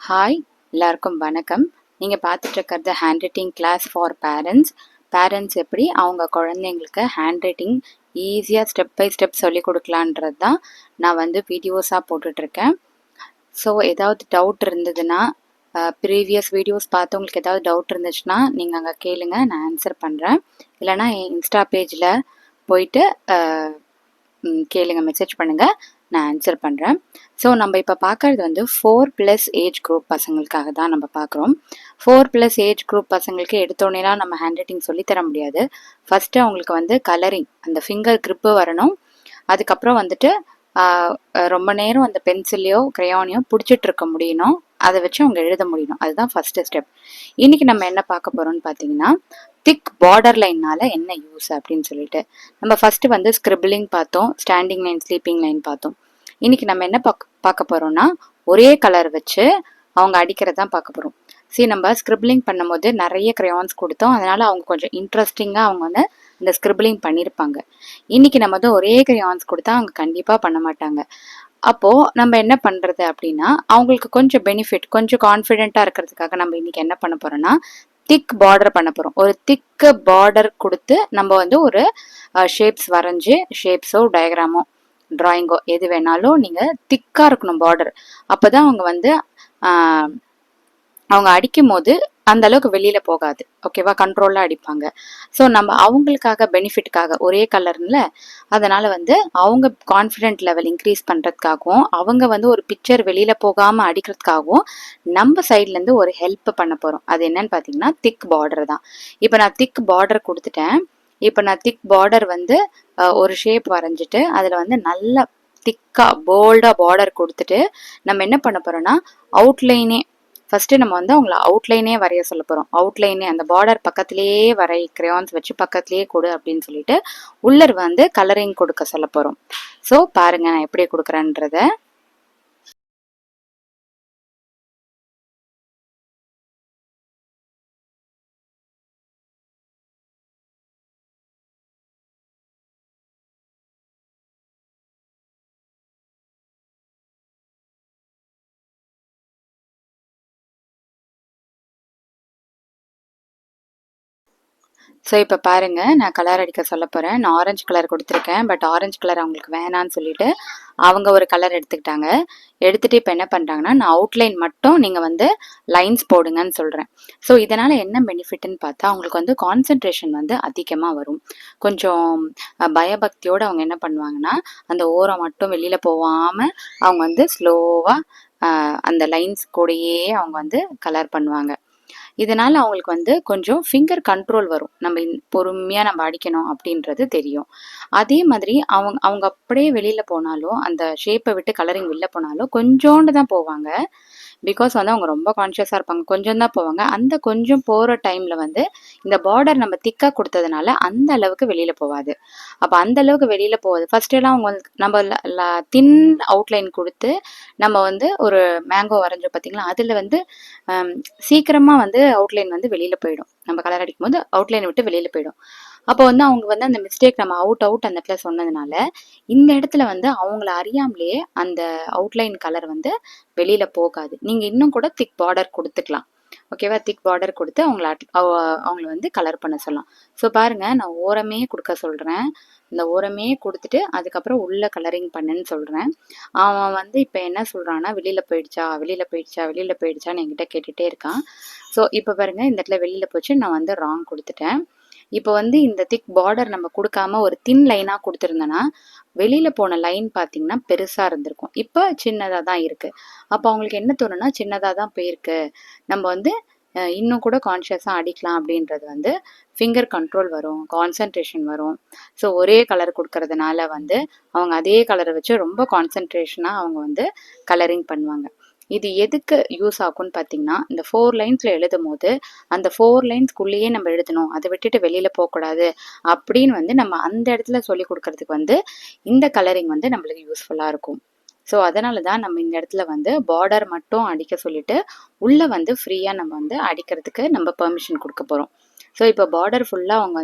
Hi, எல்லாருக்கும் வணக்கம். நீங்கள் பார்த்துட்டு இருக்கிறது handwriting class for parents. Parents எப்படி அவங்க குழந்தைங்களுக்கு ஹேண்ட் ரைட்டிங் ஈஸியாக ஸ்டெப் பை ஸ்டெப் சொல்லி கொடுக்கலான்றது தான் நான் வீடியோஸாக போட்டுட்ருக்கேன். ஸோ ஏதாவது டவுட் இருந்ததுன்னா, ப்ரீவியஸ் வீடியோஸ் பார்த்து உங்களுக்கு ஏதாவது டவுட் இருந்துச்சுன்னா நீங்கள் அங்கே கேளுங்க, நான் ஆன்சர் பண்ணுறேன். இல்லைனா என் இன்ஸ்டா பேஜில் போயிட்டு கேளுங்க, மெசேஜ் பண்ணுங்கள், நான் ஆன்சர் பண்ணுறேன். ஸோ நம்ம இப்போ பார்க்குறது 4+ ஏஜ் குரூப் பசங்களுக்காக தான் நம்ம பார்க்குறோம். 4+ ஏஜ் குரூப் பசங்களுக்கு எடுத்தோடனேலாம் நம்ம ஹேண்ட் ரைட்டிங் சொல்லித்தர முடியாது. ஃபஸ்ட்டு அவங்களுக்கு கலரிங், அந்த ஃபிங்கர் க்ரிப்பு வரணும். அதுக்கப்புறம் ரொம்ப நேரம் அந்த பென்சிலையோ க்ரையானையோ பிடிச்சிட்டு இருக்க முடியணும். அதை வச்சு அவங்க எழுத முடியணும். அதுதான் ஃபஸ்ட்டு ஸ்டெப். இன்றைக்கி நம்ம என்ன பார்க்க போகிறோம்னு பார்த்தீங்கன்னா, திக் பார்டர் லைன்னால என்ன யூஸ் அப்படின்னு சொல்லிட்டு நம்ம ஃபஸ்ட்டு ஸ்கிரிபிளிங் பார்த்தோம், ஸ்டாண்டிங் லைன், ஸ்லீப்பிங் லைன் பார்த்தோம். இன்னைக்கு நம்ம என்ன பார்க்க போறோம்னா, ஒரே கலர் வச்சு அவங்க அடிக்கிறது தான் பார்க்க போகிறோம். நம்ம ஸ்கிரிபிளிங் பண்ணும்போது நிறைய க்ரையான்ஸ் கொடுத்தோம், அதனால அவங்க கொஞ்சம் இன்ட்ரெஸ்டிங்காக அவங்க அந்த ஸ்கிரிபிளிங் பண்ணியிருப்பாங்க. இன்னைக்கு நம்ம ஒரே க்ரையான்ஸ் கொடுத்தா அவங்க கண்டிப்பாக பண்ண மாட்டாங்க. அப்போது நம்ம என்ன பண்ணுறது அப்படின்னா, அவங்களுக்கு கொஞ்சம் பெனிஃபிட், கொஞ்சம் கான்ஃபிடென்ட்டாக இருக்கிறதுக்காக நம்ம இன்னைக்கு என்ன பண்ண போகிறோம்னா, திக் பார்டர் பண்ண போகிறோம். ஒரு திக்கு பார்டர் கொடுத்து நம்ம ஒரு ஷேப்ஸ் வரைஞ்சி, ஷேப்ஸோ டயக்ராமோ ட்ராயிங்கோ எது வேணாலும் நீங்கள் திக்காக இருக்கணும் பார்டர். அப்போ தான் அவங்க அடிக்கும் போது அந்த அளவுக்கு வெளியில் போகாது. ஓகேவா? கண்ட்ரோலாக அடிப்பாங்க. ஸோ நம்ம அவங்களுக்காக பெனிஃபிட்டுக்காக ஒரே கலர்ல, அதனால் அவங்க கான்ஃபிடென்ட் லெவல் இன்க்ரீஸ் பண்ணுறதுக்காகவும், அவங்க ஒரு பிக்சர் வெளியில் போகாமல் அடிக்கிறதுக்காகவும் நம்ம சைட்லேருந்து ஒரு ஹெல்ப் பண்ண போகிறோம். அது என்னன்னு பார்த்தீங்கன்னா, திக் பார்டர் தான். இப்போ நான் திக் பார்டர் கொடுத்துட்டேன். இப்போ நான் திக் பார்டர் ஒரு ஷேப் வரைஞ்சிட்டு அதில் நல்லா திக்காக போல்டாக பார்டர் கொடுத்துட்டு நம்ம என்ன பண்ண போகிறோம்னா, அவுட்லைனே ஃபஸ்ட்டு நம்ம அவங்கள அவுட்லைனே வரைய சொல்ல போகிறோம். அவுட்லைனே அந்த பார்டர் பக்கத்துலேயே வரை, க்ரையான்ஸ் வச்சு பக்கத்துலேயே கொடு அப்படின்னு சொல்லிட்டு உள்ளர் கலரிங் கொடுக்க சொல்ல போகிறோம். ஸோ பாருங்க நான் எப்படி கொடுக்குறேன்றத. ஸோ இப்போ பாருங்கள், நான் கலர் அடிக்க சொல்ல போகிறேன். நான் ஆரஞ்சு கலர் கொடுத்துருக்கேன். பட் ஆரஞ்சு கலர் அவங்களுக்கு வேணான்னு சொல்லிட்டு அவங்க ஒரு கலர் எடுத்துக்கிட்டாங்க. எடுத்துகிட்டு இப்போ என்ன பண்ணுறாங்கன்னா, நான் அவுட்லைன் மட்டும் நீங்கள் லைன்ஸ் போடுங்கன்னு சொல்கிறேன். ஸோ இதனால் என்ன பெனிஃபிட்னு பார்த்தா, அவங்களுக்கு கான்சன்ட்ரேஷன் அதிகமாக வரும். கொஞ்சம் பயபக்தியோடு அவங்க என்ன பண்ணுவாங்கன்னா, அந்த ஓரம் மட்டும் வெளியில் போகாமல் அவங்க ஸ்லோவாக அந்த லைன்ஸ் கூடயே அவங்க கலர் பண்ணுவாங்க. இதனால் அவங்களுக்கு கொஞ்சம் ஃபிங்கர் கண்ட்ரோல் வரும். நம்ம பொறுமையாக நம்ம அடிக்கணும் அப்படின்றது தெரியும். அதே மாதிரி அவங்க அப்படியே வெளியில் போனாலும், அந்த ஷேப்பை விட்டு கலரிங் வெளில போனாலும் கொஞ்சோண்டு தான் போவாங்க. பிகாஸ் அவங்க ரொம்ப கான்ஷியஸாக இருப்பாங்க. கொஞ்சம் தான் போவாங்க. அந்த கொஞ்சம் போகிற டைமில் இந்த பார்டர் நம்ம திக்காக கொடுத்ததுனால அந்த அளவுக்கு வெளியில் போகாது. அப்போ அந்த அளவுக்கு வெளியில் போகாது. ஃபஸ்ட்டெல்லாம் அவங்க நம்ம தின் அவுட்லைன் கொடுத்து நம்ம ஒரு மேங்கோ வரைஞ்சோம் பார்த்தீங்களா, அதில் சீக்கிரமாக அவுட்லைன் வெளியில் போயிடும். நம்ம கலர் அடிக்கும் போது அவுட்லைனை விட்டு வெளியில் போயிடும். அப்போ அவங்க அந்த மிஸ்டேக் நம்ம அவுட் அந்த இடத்துல சொன்னதுனால, இந்த இடத்துல அவங்கள அறியாமலேயே அந்த அவுட்லைன் கலர் வெளியில் போகாது. நீங்கள் இன்னும் கூட திக் பார்டர் கொடுத்துக்கலாம். ஓகேவா? திக் பார்டர் கொடுத்து அவங்கள கலர் பண்ண சொல்லலாம். ஸோ பாருங்கள், நான் ஓரமே கொடுக்க சொல்கிறேன். இந்த ஓரமே கொடுத்துட்டு அதுக்கப்புறம் உள்ள கலரிங் பண்ணுன்னு சொல்கிறேன். அவன் இப்போ என்ன சொல்கிறான்னா, வெளியில் போயிடுச்சா, வெளியில் போயிடுச்சா, வெளியில் போயிடுச்சான்னு என்கிட்ட கேட்டுகிட்டே இருக்கான். ஸோ இப்போ பாருங்கள், இந்த இடத்துல வெளியில் போச்சு, நான் ராங் கொடுத்துட்டேன். இப்போ இந்த திக் பார்டர் நம்ம கொடுக்காம ஒரு தின் லைனாக கொடுத்துருந்தோன்னா, வெளியில் போன லைன் பார்த்தீங்கன்னா பெருசாக இருந்திருக்கும். இப்போ சின்னதாக தான் இருக்குது. அப்போ அவங்களுக்கு என்ன தோணுன்னா, சின்னதாக தான் போயிருக்கு, நம்ம இன்னும் கூட கான்ஷியஸாக அடிக்கலாம் அப்படின்றது ஃபிங்கர் கண்ட்ரோல் வரும், கான்சன்ட்ரேஷன் வரும். ஸோ ஒரே கலர் கொடுக்கறதுனால அவங்க அதே கலரை வச்சு ரொம்ப கான்சன்ட்ரேஷனாக அவங்க கலரிங் பண்ணுவாங்க. இது எதுக்கு யூஸ் ஆகும்னு பார்த்தீங்கன்னா, இந்த 4 லைன்ஸில் எழுதும் போது அந்த 4 லைன்ஸ்குள்ளேயே நம்ம எழுதணும், அதை விட்டுட்டு வெளியில் போகக்கூடாது அப்படின்னு நம்ம அந்த இடத்துல சொல்லி கொடுக்கறதுக்கு இந்த கலரிங் நம்மளுக்கு யூஸ்ஃபுல்லாக இருக்கும். ஸோ அதனால தான் நம்ம இந்த இடத்துல பார்டர் மட்டும் அடிக்க சொல்லிட்டு உள்ளே ஃப்ரீயாக நம்ம அடிக்கிறதுக்கு நம்ம பெர்மிஷன் கொடுக்க போகிறோம். ஸோ இப்போ பார்டர் ஃபுல்லாக அவங்க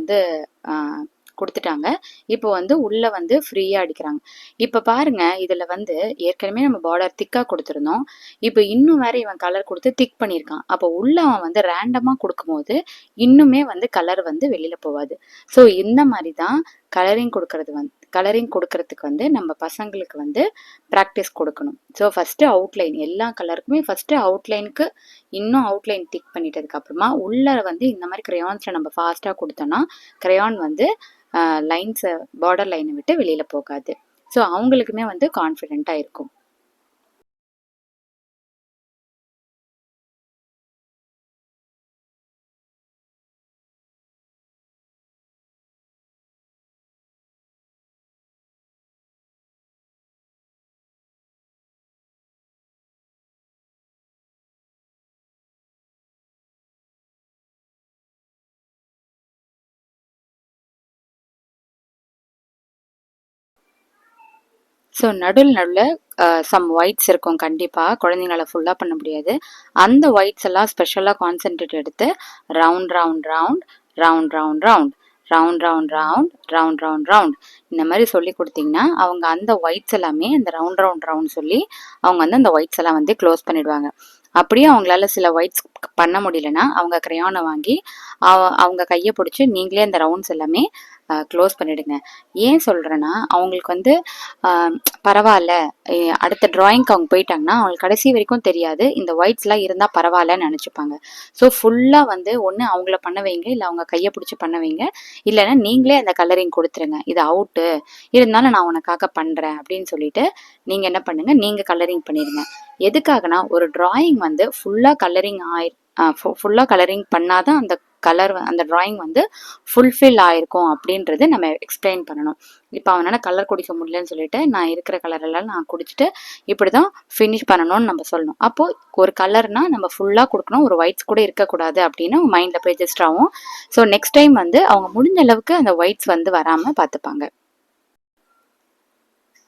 குடுத்துட்டாங்க. இப்போ வந்து உள்ள வந்து ஃப்ரீயா அடிக்கிறாங்க. இப்ப பாருங்க, இதுல வந்து ஏற்கனவே நம்ம பார்டர் திக்கா குடுத்துருந்தோம். இப்ப இன்னும் வேற இவன் கலர் குடுத்து திக் பண்ணியிருக்கான். அப்போ உள்ள அவன் வந்து ரேண்டமா குடுக்கும்போது, இன்னுமே வந்து கலர் வந்து வெளில போவாது. ஸோ இந்த மாரி தான் கலரிங் குடுக்கறதுக்கு வந்து நம்ம பசங்களுக்கு வந்து பிராக்டிஸ் குடுக்கணும். ஸோ ஃபர்ஸ்ட்டு அவுட்லைன் எல்லா கலருக்குமே ஃபர்ஸ்ட்டு அவுட்லைனுக்கு இன்னும் அவுட்லைன் திக் பண்ணிட்டதுக்கு அப்புறமா, உள்ள வந்து இந்த மாரி கிரையான்ஸ்ல நம்ம ஃபாஸ்ட்டா குடுத்தோம்னா, கிரையான் வந்து லைன்ஸ பார்டர் லைன விட்டு வெளில போகாது. ஸோ அவங்களுக்குமே வந்து கான்ஃபிடென்ட்டா இருக்கும். ஸோ நடுவுல சம் ஒயிட்ஸ் இருக்கும் கண்டிப்பா. குழந்தைங்களால ஃபுல்லா பண்ண முடியாது. அந்த ஒயிட்ஸ் எல்லாம் ஸ்பெஷலா கான்சன்ட்ரேட் எடுத்து round round round round round round round round round round round round இந்த மாதிரி சொல்லி கொடுத்தீங்கன்னா அவங்க அந்த ஒயிட்ஸ் எல்லாமே அந்த ரவுண்ட் ரவுண்ட் ரவுண்ட் சொல்லி அவங்க வந்து அந்த ஒயிட்ஸ் எல்லாம் வந்து க்ளோஸ் பண்ணிடுவாங்க. அப்படியே அவங்களால சில ஒயிட்ஸ் பண்ண முடியலன்னா அவங்க கிரையானை வாங்கி அவங்க கையை பிடிச்சி நீங்களே அந்த ரவுண்ட்ஸ் எல்லாமே க்ளோஸ் பண்ணிடுங்க. ஏன் சொல்றேன்னா அவங்களுக்கு வந்து பரவாயில்ல, அடுத்த டிராயிங்க்கு அவங்க போயிட்டாங்கன்னா அவங்களுக்கு கடைசி வரைக்கும் தெரியாது இந்த ஒயிட்ஸ்லாம் இருந்தால் பரவாயில்லன்னு நினச்சிப்பாங்க. ஸோ ஃபுல்லாக வந்து ஒன்று அவங்கள பண்ண வைங்க, இல்லை அவங்க கையை பிடிச்சி பண்ண வைங்க, இல்லைன்னா நீங்களே அந்த கலரிங் கொடுத்துருங்க. இது அவுட்டு, இருந்தாலும் நான் உனக்காக பண்ணுறேன் அப்படின்னு சொல்லிட்டு நீங்கள் என்ன பண்ணுங்க, நீங்கள் கலரிங் பண்ணிடுங்க. எதுக்காகனா ஒரு டிராயிங் வந்து ஃபுல்லாக கலரிங் பண்ணாதான் அந்த அந்த டிராயிங் வந்து ஃபுல்ஃபில் ஆயிருக்கும் அப்படின்றது நம்ம எக்ஸ்பிளைன் பண்ணணும். இப்போ அவனால் கலர் குடிக்க முடியலன்னு சொல்லிட்டு நான் இருக்கிற கலர் எல்லாம் நான் குடிச்சிட்டு இப்படி தான் ஃபினிஷ் பண்ணணும்னு நம்ம சொல்லணும். அப்போது ஒரு கலர்னா நம்ம ஃபுல்லாக கொடுக்கணும், ஒரு ஒயிட்ஸ் கூட இருக்கக்கூடாது அப்படின்னு மைண்டில் போய் ரெஜிஸ்டர் ஆகும். ஸோ நெக்ஸ்ட் டைம் வந்து அவங்க முடிஞ்ச அளவுக்கு அந்த ஒயிட்ஸ் வந்து வராமல் பார்த்துப்பாங்க.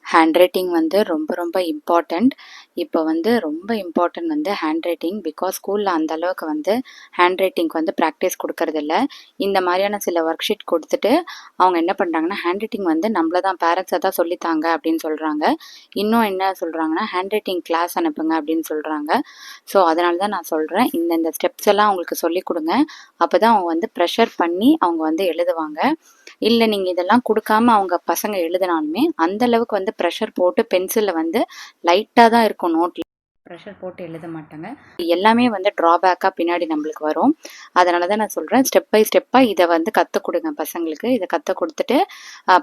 ஹேண்ட் ரைட்டிங் வந்து ரொம்ப ரொம்ப இம்பார்ட்டண்ட். இப்போ வந்து ரொம்ப இம்பார்ட்டன்ட் வந்து ஹேண்ட் ரைட்டிங். பிகாஸ் ஸ்கூலில் அந்த அளவுக்கு வந்து ஹேண்ட் ரைட்டிங்க்கு வந்து ப்ராக்டிஸ் கொடுக்கறதில்ல. இந்த மாதிரியான சில ஒர்க் ஷீட் கொடுத்துட்டு அவங்க என்ன பண்ணுறாங்கன்னா ஹேண்ட் ரைட்டிங் வந்து நம்மள தான் பேரண்ட்ஸை தான் சொல்லித்தாங்க அப்படின்னு சொல்கிறாங்க. இன்னும் என்ன சொல்கிறாங்கன்னா ஹேண்ட் ரைட்டிங் கிளாஸ் அனுப்புங்க அப்படின்னு சொல்கிறாங்க. ஸோ அதனால தான் நான் சொல்கிறேன், இந்த ஸ்டெப்ஸ் எல்லாம் அவங்களுக்கு சொல்லிக் கொடுங்க. அப்போ தான் அவங்க வந்து ப்ரெஷர் பண்ணி அவங்க வந்து எழுதுவாங்க. இல்லை நீங்கள் இதெல்லாம் கொடுக்காம அவங்க பசங்க எழுதினாலுமே அந்த அளவுக்கு வந்து ப்ரெஷர் போட்டு பென்சிலில் வந்து லைட்டாக தான் இருக்கும், நோட்டில் ப்ரெஷர் போட்டு எழுத மாட்டாங்க. எல்லாமே வந்து ட்ராபேக்காக பின்னாடி நம்மளுக்கு வரும். அதனால தான் நான் சொல்கிறேன், ஸ்டெப் பை ஸ்டெப்பாக இதை வந்து கற்றுக் கொடுங்க பசங்களுக்கு. இதை கற்றுக் கொடுத்துட்டு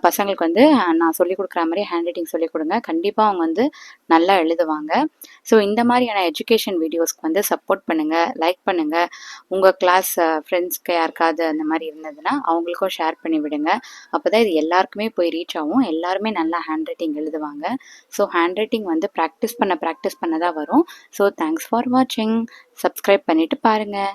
பசங்களுக்கு வந்து நான் சொல்லிக் கொடுக்குற மாதிரி ஹேண்ட் ரைட்டிங் சொல்லிக் கொடுங்க. கண்டிப்பாக அவங்க வந்து நல்லா எழுதுவாங்க. ஸோ இந்த மாதிரியான எஜுகேஷன் வீடியோஸ்க்கு வந்து சப்போர்ட் பண்ணுங்கள், லைக் பண்ணுங்கள். உங்கள் கிளாஸ் ஃப்ரெண்ட்ஸ்க்கு யாருக்காவது அந்த மாதிரி இருந்ததுன்னா அவங்களுக்கும் ஷேர் பண்ணி விடுங்க. அப்போ தான் இது எல்லாருக்குமே போய் ரீச் ஆகும். எல்லாருமே நல்லா ஹேண்ட் ரைட்டிங் எழுதுவாங்க. ஸோ ஹேண்ட் ரைட்டிங் வந்து ப்ராக்டிஸ் பண்ண தான் வரும். ஸோ தேங்க்ஸ் ஃபார் வாட்சிங். சப்ஸ்கிரைப் பண்ணிவிட்டு பாருங்கள்.